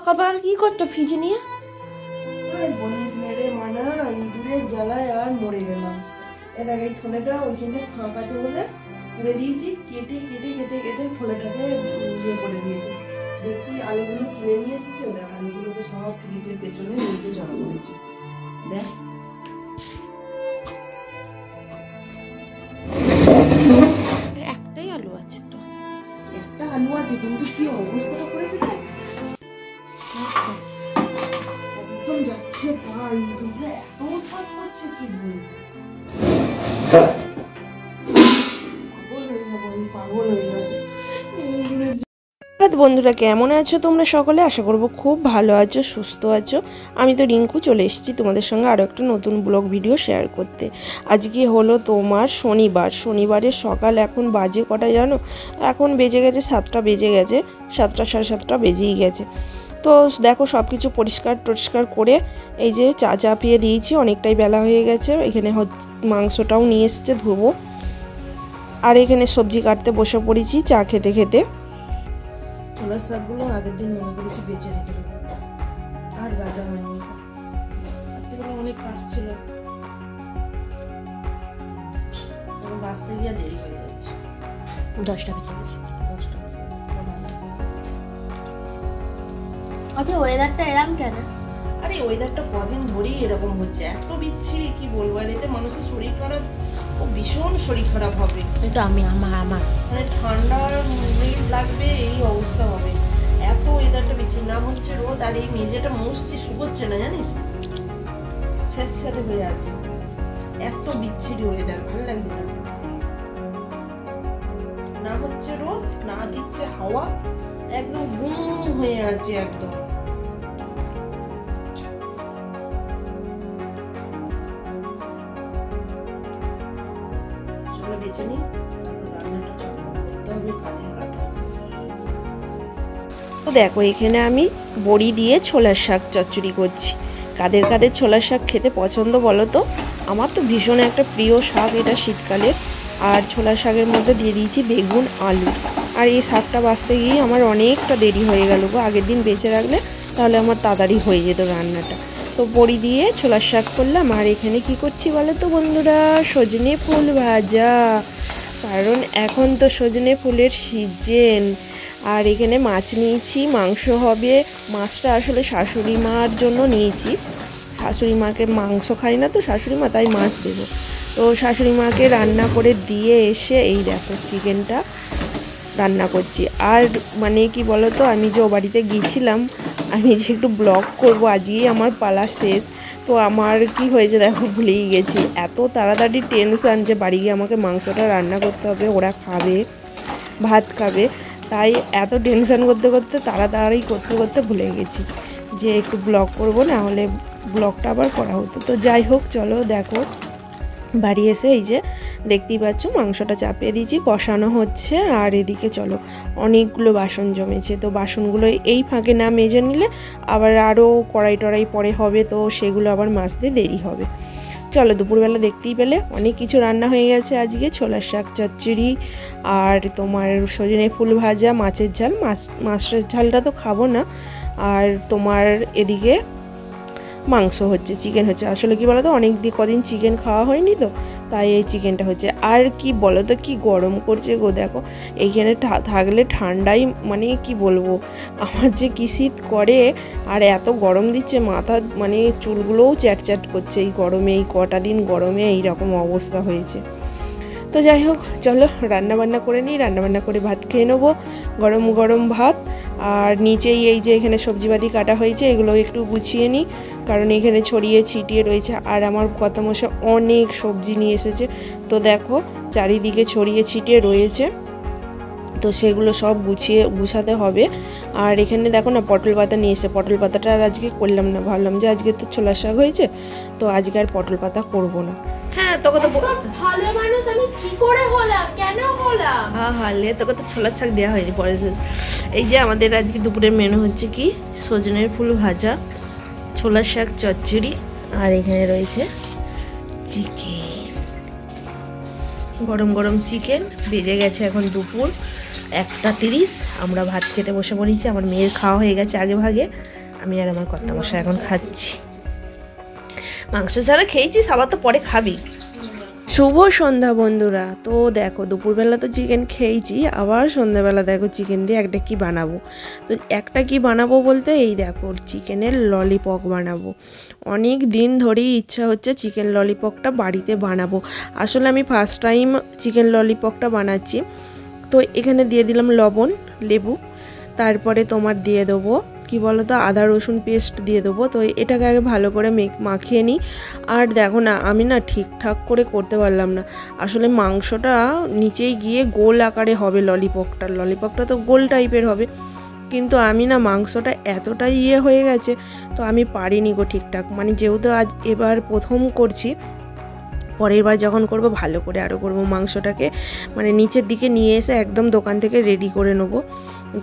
সকালবেলা কি করছো ফ্রিজে নিয়ে? বলিস না রে মানা, ইঁদুরের জ্বালায় আর মরে গেলাম। এর আগে থলেটা ওইখানে ফাঁক আছে বলে তুলে দিয়েছি, কেটে কেটে কেটে কেটে থলেটাকে ইয়ে করে দিয়েছি। দেখছি আলুগুলো কিনে নিয়ে এসেছে, ওদের আলুগুলোকে সব ফ্রিজের পেছনে নিয়ে জড়ো করেছি। দেখ একটাই আলু আছে তো, একটা আলু আছে কিন্তু কি অবস্থাটা করেছে দেখ, একদম যাচ্ছে পা। ইঁদুরগুলো এত উৎপাত করছে কি বলবো, পাগল হয়ে যাবো আমি, পাগল হয়ে যাবো। বন্ধুরা কেমন আছো তোমরা সকলে? আশা করবো খুব ভালো আছো, সুস্থ আছো। আমি তো রিঙ্কু চলে এসেছি তোমাদের সঙ্গে আরও একটা নতুন ব্লগ ভিডিও শেয়ার করতে। আজকে হলো তোমার শনিবারের সকাল। এখন বাজে কটা জানো? এখন বেজে গেছে 7টা বেজে গেছে, 7টা সাড়ে 7টা বেজেই গেছে। তো দেখো সব কিছু পরিষ্কার টরিষ্কার করে এই যে চা চাপিয়ে দিয়েছি, অনেকটাই বেলা হয়ে গেছে। এখানে মাংসটাও নিয়ে এসেছে ধোবো, আর এখানে সবজি কাটতে বসে পড়েছি চা খেতে খেতে। ছোলার শাকগুলো আগের দিন মনে করেছি বেঁচে রেখে দেবো, আর বাজা হয়নি। রাত্রিবেলা অনেক কাজ ছিল, বাঁচতে গিয়ে দেরি হয়ে যাচ্ছে। 10টা বেজে গেছে। 10টা বেজে গেছে। আচ্ছা ওয়েদারটা এরকম কেন? আরে ওয়েদারটা কদিন ধরেই এরকম হচ্ছে, এত বিচ্ছিরি কি বলবো। আর এতে মানুষের শরীর খারাপ, ও ভীষণ শরীর খারাপ হবে। তো আমার মানে ঠান্ডা লাগবে, এই অবস্থা হবে। এত ওয়েদারটা বিচ্ছিরি, না হচ্ছে রোদ, আর এই মেঝেটা মুছছি শুকোচ্ছে না জানিস, স্যাঁতে স্যাঁতে হয়ে আছে। এত বিচ্ছিরি ওয়েদার, ভালো লাগছে না। না হচ্ছে রোদ, না দিচ্ছে হাওয়া, একদম গুম হয়ে আছে একদম। চলো বেছে নিই, তারপর রান্নাটা চটপট করতে হবে, কাজের কাজ আছে। তো দেখো এখানে আমি বড়ি দিয়ে ছোলার শাক চচ্চড়ি করছি। কাদের কাদের ছোলার শাক খেতে পছন্দ বলো তো? আমার তো ভীষণ একটা প্রিয় শাক এটা শীতকালে। আর ছোলার শাকের মধ্যে দিয়ে দিয়েছি বেগুন আলু। আর এই শাকটা বাছতে গিয়ে আমার অনেকটা দেরি হয়ে গেল গো। আগের দিন বেঁচে রাখলে তাহলে আমার তাড়াতাড়ি হয়ে যেত রান্নাটা। তো বড়ি দিয়ে ছোলার শাক করলাম। আর এখানে কি করছি বলো তো বন্ধুরা? সজনে ফুল ভাজা, কারণ এখন তো সজনে ফুলের সিজন। আর এখানে মাছ নিয়েছি, মাংস হবে। মাছটা আসলে শাশুড়ি মার জন্য নিয়েছি, শাশুড়ি মাকে মাংস খাই না তো শাশুড়ি মা, তাই মাছ দেবো। তো শাশুড়ি মাকে রান্না করে দিয়ে এসে এই দেখো চিকেনটা রান্না করছি। আর মানে কি বলো তো, আমি যে ও বাড়িতে গিয়েছিলাম, আমি যে একটু ব্লগ করব, আজকেই আমার পালা শেষ। তো আমার কি হয়েছে দেখো, ভুলেই গেছি। এত তাড়াতাড়ি টেনশান যে বাড়ি গিয়ে আমাকে মাংসটা রান্না করতে হবে, ওরা খাবে, ভাত খাবে। তাই এত টেনশান করতে করতে তাড়াতাড়ি করতে করতে ভুলে গেছি যে একটু ব্লগ করবো, না হলে ব্লগটা আবার করা হতো। তো যাই হোক, চলো দেখো বাড়ি এসে এই যে দেখতেই পাচ্ছ মাংসটা চাপিয়ে দিয়েছি, কষানো হচ্ছে। আর এদিকে চলো অনেকগুলো বাসন জমেছে, তো বাসনগুলো এই ফাঁকে না মেজে নিলে আবার আরও কড়াই টড়াই পরে হবে, তো সেগুলো আবার মাজতে দেরি হবে। চলো দুপুরবেলা দেখতেই পেলে অনেক কিছু রান্না হয়ে গেছে আজকে। ছোলার শাক চচ্চড়ি, আর তোমার সজনে ফুল ভাজা, মাছের ঝাল। মাছের ঝালটা তো খাবো না। আর তোমার এদিকে মাংস হচ্ছে, চিকেন হচ্ছে। আসলে কি বলো তো, কদিন চিকেন খাওয়া হয়নি তো, তাই এই চিকেনটা হচ্ছে। আর কি বলো তো, কি গরম করছে গো। দেখো এইখানে থাকলে ঠান্ডাই, মানে কি বলবো, আমার যে কি শীত করে। আর এত গরম দিচ্ছে, মাথা মানে চুলগুলোও চ্যাটচ্যাট করছে এই গরমে। এই কটা দিন গরমে এইরকম অবস্থা হয়েছে। তো যাই হোক চলো রান্নাবান্না করে নিই, রান্নাবান্না করে ভাত খেয়ে নেবো, গরম গরম ভাত। আর নিচেই এই যে এখানে সবজিবাদি কাটা হয়েছে, এগুলো একটু গুছিয়ে নিই, কারণ এখানে ছড়িয়ে ছিটিয়ে রয়েছে। আর আমার কর্তামশাই অনেক সবজি নিয়ে এসেছে, তো দেখো চারিদিকে ছড়িয়ে ছিটিয়ে রয়েছে, তো সেগুলো সব গুছাতে হবে। আর এখানে দেখো না পটল পাতা নিয়ে এসে, পটল পাতাটা আর আজকে করলাম না, ভাবলাম যে আজকে তো ছোলার শাক হয়েছে, তো আজকে আর পটল পাতা করবো না। হ্যাঁ তোকে তো ভালো মানুষ আমি কি করে হলাম, কেন হলাম? হলে তোকে তো ছোলার শাক দেওয়া হয়নি পরে। এই যে আমাদের আজকে দুপুরের মেনু হচ্ছে কি, সজনের ফুল ভাজা, ছোলার শাক চচ্চড়ি, আর এখানে রয়েছে চিকেন, গরম গরম চিকেন। বেজে গেছে এখন দুপুর, 1:30 আমরা ভাত খেতে বসে পড়েছি। আমার মেয়ের খাওয়া হয়ে গেছে আগে ভাগে, আমি আর আমার কর্তামশাই এখন খাচ্ছি। মাংস ছাড়া খেয়েছিস, আবার তো পরে খাবি। শুভ সন্ধ্যা বন্ধুরা। তো দেখো দুপুরবেলা তো চিকেন খেয়েছি, আবার সন্ধ্যাবেলা দেখো চিকেন দিয়ে একটা কি বানাবো। তো একটা কি বানাবো বলতে এই দেখো চিকেনের ললিপপ বানাবো। অনেক দিন ধরেই ইচ্ছা হচ্ছে চিকেন ললিপপটা বাড়িতে বানাবো। আসলে আমি ফার্স্ট টাইম চিকেন ললিপপটা বানাচ্ছি। তো এখানে দিয়ে দিলাম লবণ, লেবু, তারপরে তোমার দিয়ে দেবো কি বলো তো আদা রসুন পেস্ট দিয়ে দেবো। তো এটাকে আগে ভালো করে মাখিয়ে নিই। আর দেখো না আমি না ঠিকঠাক করে করতে পারলাম না। আসলে মাংসটা নিচেই গিয়ে গোল আকারে হবে ললিপপটা তো গোল টাইপের হবে, কিন্তু আমি না মাংসটা এতটাই হয়ে গেছে, তো আমি পারিনি গো ঠিকঠাক। মানে যেহেতু আজ এবার প্রথম করছি, পরের বার যখন করব ভালো করে আরও করব। মাংসটাকে মানে নিচের দিকে নিয়ে এসে একদম দোকান থেকে রেডি করে নেবো।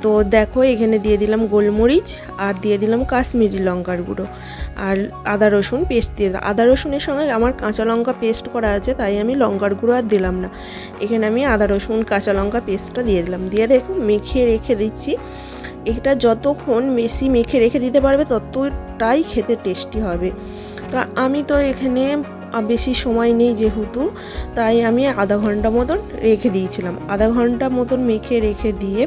তো দেখো এখানে দিয়ে দিলাম গোলমরিচ আর দিয়ে দিলাম কাশ্মীরি লঙ্কার গুঁড়ো আর আদা রসুন পেস্ট দিয়ে দিলাম। আদা রসুনের সঙ্গে আমার কাঁচা লঙ্কা পেস্ট করা আছে, তাই আমি লঙ্কার গুঁড়ো আর দিলাম না। এখানে আমি আদা রসুন কাঁচা লঙ্কা পেস্টটা দিয়ে দিলাম। দিয়ে দেখো মেখে রেখে দিচ্ছি। এটা যতক্ষণ বেশি মেখে রেখে দিতে পারবে ততটাই খেতে টেস্টি হবে। তো আমি তো এখানে বেশি সময় নেই যেহেতু, তাই আমি আধা ঘন্টা মতন রেখে দিয়েছিলাম। আধা ঘন্টা মতন মেখে রেখে দিয়ে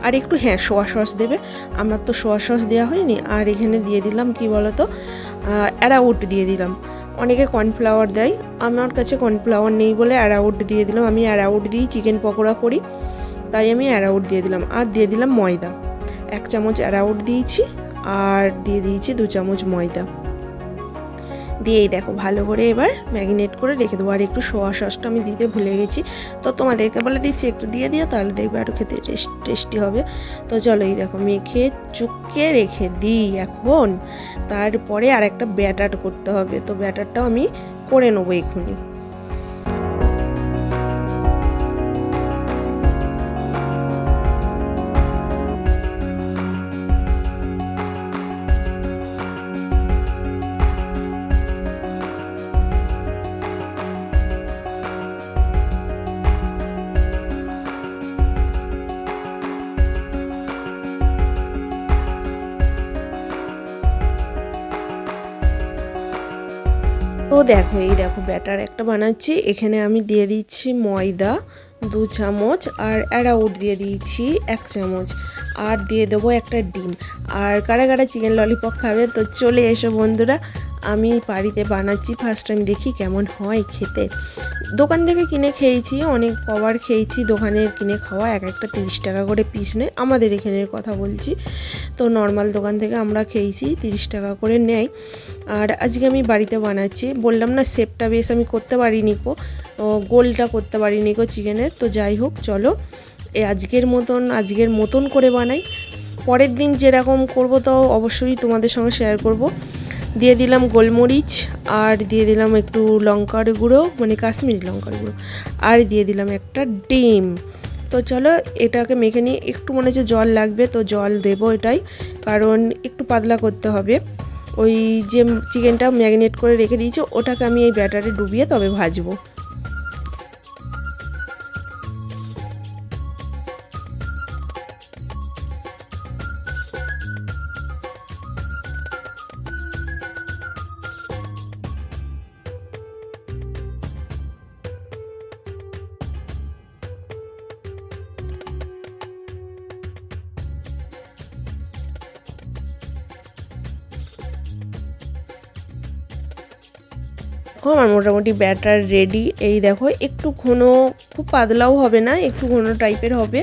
আর একটু সোয়া সস দেবে, আমার তো সোয়া সস দেওয়া হয়নি। আর এখানে দিয়ে দিলাম কি বলতো অ্যারাউট দিয়ে দিলাম। অনেকে কর্নফ্লাওয়ার দেয়, আমার কাছে কর্নফ্লাওয়ার নেই বলে অ্যারাউট দিয়ে দিলাম। আমি অ্যারাউট দিয়েই চিকেন পকোড়া করি, তাই আমি অ্যারাউট দিয়ে দিলাম। আর দিয়ে দিলাম ময়দা, 1 চামচ অ্যারাউট দিয়েছি আর দিয়ে দিয়েছি 2 চামচ ময়দা দিয়েই দেখো ভালো করে এবার ম্যারিনেট করে রেখে দেবো। আর একটু সোয়া সসটা আমি দিতে ভুলে গেছি, তো তোমাদেরকে বলে দিচ্ছি একটু দিয়ে দিও, তাহলে দেখবে আরও খেতে টেস্টি হবে। তো চলো এই দেখো মেখে চুকিয়ে রেখে দিই এখন। তারপরে আর একটা ব্যাটার করতে হবে, তো ব্যাটারটাও আমি করে নেবো এক্ষুনি। তো দেখো এই দেখো ব্যাটার একটা বানাচ্ছি। এখানে আমি দিয়ে দিচ্ছি ময়দা 2 চামচ আর অ্যারাউট দিয়ে দিয়েছি 1 চামচ আর দিয়ে দেবো একটা ডিম। আর কারা কারা চিকেন ললিপপ খাবে তো চলে এসো বন্ধুরা, আমি বাড়িতে বানাচ্ছি ফার্স্ট টাইম, দেখি কেমন হয় খেতে। দোকান থেকে কিনে খেয়েছি, অনেক কবার খেয়েছি দোকানের কিনে খাওয়া, একটা 30 টাকা করে পিস নেয়, আমাদের এখানের কথা বলছি। তো নর্মাল দোকান থেকে আমরা খেয়েছি 30 টাকা করে নেয়। আর আজকে আমি বাড়িতে বানাচ্ছি, বললাম না শেপটা বেশ আমি করতে পারিনি কো, গোলটা করতে পারিনি কো চিকেনের। তো যাই হোক চলো আজকের মতন করে বানাই। পরের দিন যেরকম করব তো অবশ্যই তোমাদের সঙ্গে শেয়ার করব। দিয়ে দিলাম গোলমরিচ আর দিয়ে দিলাম একটু লঙ্কার গুঁড়ো মানে কাশ্মীরি লঙ্কার গুঁড়ো আর দিয়ে দিলাম একটা ডিম। তো চলো এটাকে মেখে নিয়ে একটু মনে হচ্ছে জল লাগবে, তো জল দেবো এটাই, কারণ একটু পাতলা করতে হবে। ওই যে চিকেনটা ম্যারিনেট করে রেখে দিয়েছি ওটাকে আমি এই ব্যাটারে ডুবিয়ে তবে ভাজবো। আমার মোটামুটি ব্যাটার রেডি। এই দেখো একটু ঘন, খুব পাতলাও হবে না, একটু ঘন টাইপের হবে।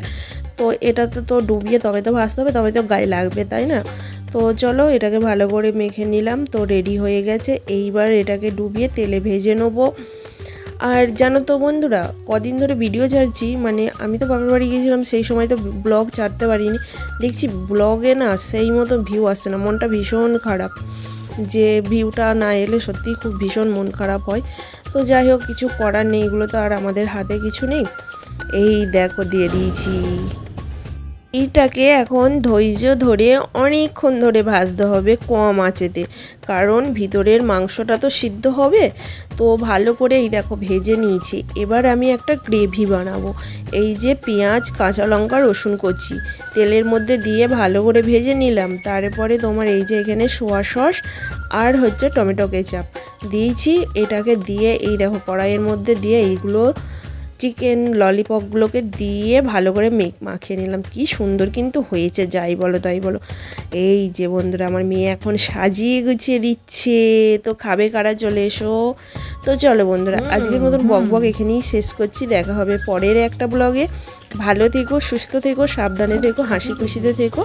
তো এটাতে তো ডুবিয়ে তবে তো ভাজতে হবে, তবে তো গায়ে লাগবে, তাই না? তো চলো এটাকে ভালো করে মেখে নিলাম, তো রেডি হয়ে গেছে। এইবার এটাকে ডুবিয়ে তেলে ভেজে নেবো। আর জানো তো বন্ধুরা কদিন ধরে ভিডিও ছাড়ছি, মানে আমি তো বাপের বাড়ি গিয়েছিলাম সেই সময় তো ব্লগ ছাড়তে পারিনি। দেখছি ব্লগে না সেই মতো ভিউ আসছে না, মনটা ভীষণ খারাপ, যে ভিউটা না এলে সত্যিই খুব ভীষণ মন খারাপ হয়। তো যাই হোক কিছু করার নেই, এগুলো তো আর আমাদের হাতে কিছু নেই। এই দেখো দিয়ে দিয়েছি। এইটাকে এখন ধৈর্য ধরে অনেকক্ষণ ধরে ভাজতে হবে কম আঁচেতে, কারণ ভিতরের মাংসটা তো সিদ্ধ হবে। তো ভালো করে এই দেখো ভেজে নিয়েছি। এবার আমি একটা গ্রেভি বানাবো। এই যে পেঁয়াজ, কাঁচা লঙ্কা, রসুন কচি তেলের মধ্যে দিয়ে ভালো করে ভেজে নিলাম। তারপরে তোমার এই যে এখানে সোয়া সস আর হচ্ছে টমেটো কেচাপ দিয়েছি। এটাকে দিয়ে এই দেখো কড়াইয়ের মধ্যে দিয়ে এইগুলো চিকেন ললিপপগুলোকে দিয়ে ভালো করে মাখিয়ে নিলাম। কি সুন্দর কিন্তু হয়েছে, যাই বলো তাই বলো। এই যে বন্ধুরা, আমার মেয়ে এখন সাজিয়ে গুছিয়ে দিচ্ছে। তো খাবে কারা, চলে এসো। তো চলো বন্ধুরা, আজকের মতন বক এখানেই শেষ করছি। দেখা হবে পরের একটা ব্লগে। ভালো থেকো, সুস্থ থেকো, সাবধানে থেকো, হাসি খুশিতে থেকো।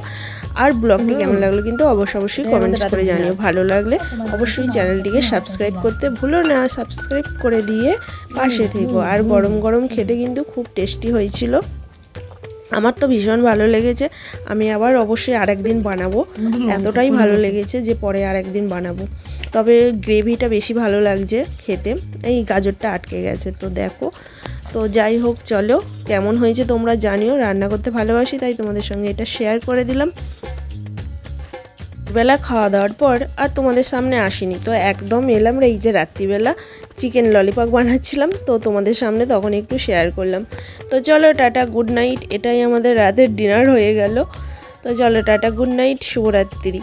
আর ব্লগটি কেমন লাগলো কিন্তু অবশ্যই কমেন্টস করে জানিও। ভালো লাগলে অবশ্যই চ্যানেলটিকে সাবস্ক্রাইব করতে ভুলো না। সাবস্ক্রাইব করে দিয়ে পাশে থেকো। আর গরম গরম খেতে কিন্তু খুব টেস্টি হয়েছিল। আমার তো ভীষণ ভালো লেগেছে। আমি আবার অবশ্যই আরেকদিন বানাবো। এতটাই ভালো লেগেছে যে পরে আরেকদিন বানাবো। তবে গ্রেভিটা বেশি ভালো লাগছে খেতে, এই গাজরটা আটকে গেছে। তো দেখো, তো যাই হোক, চলো কেমন হয়েছে তোমরা জানিও। রান্না করতে ভালোবাসি তাই তোমাদের সঙ্গে এটা শেয়ার করে দিলাম। বেলা খাওয়া দাওয়ার পর আর তোমাদের সামনে আসিনি, তো একদম এলাম এই যে রাত্রিবেলা চিকেন ললিপপ বানাচ্ছিলাম, তো তোমাদের সামনে তখন একটু শেয়ার করলাম। তো চলো টাটা, গুড নাইট। এটাই আমাদের রাতের ডিনার হয়ে গেল। তো চলো টাটা, গুড নাইট, শুভরাত্রি।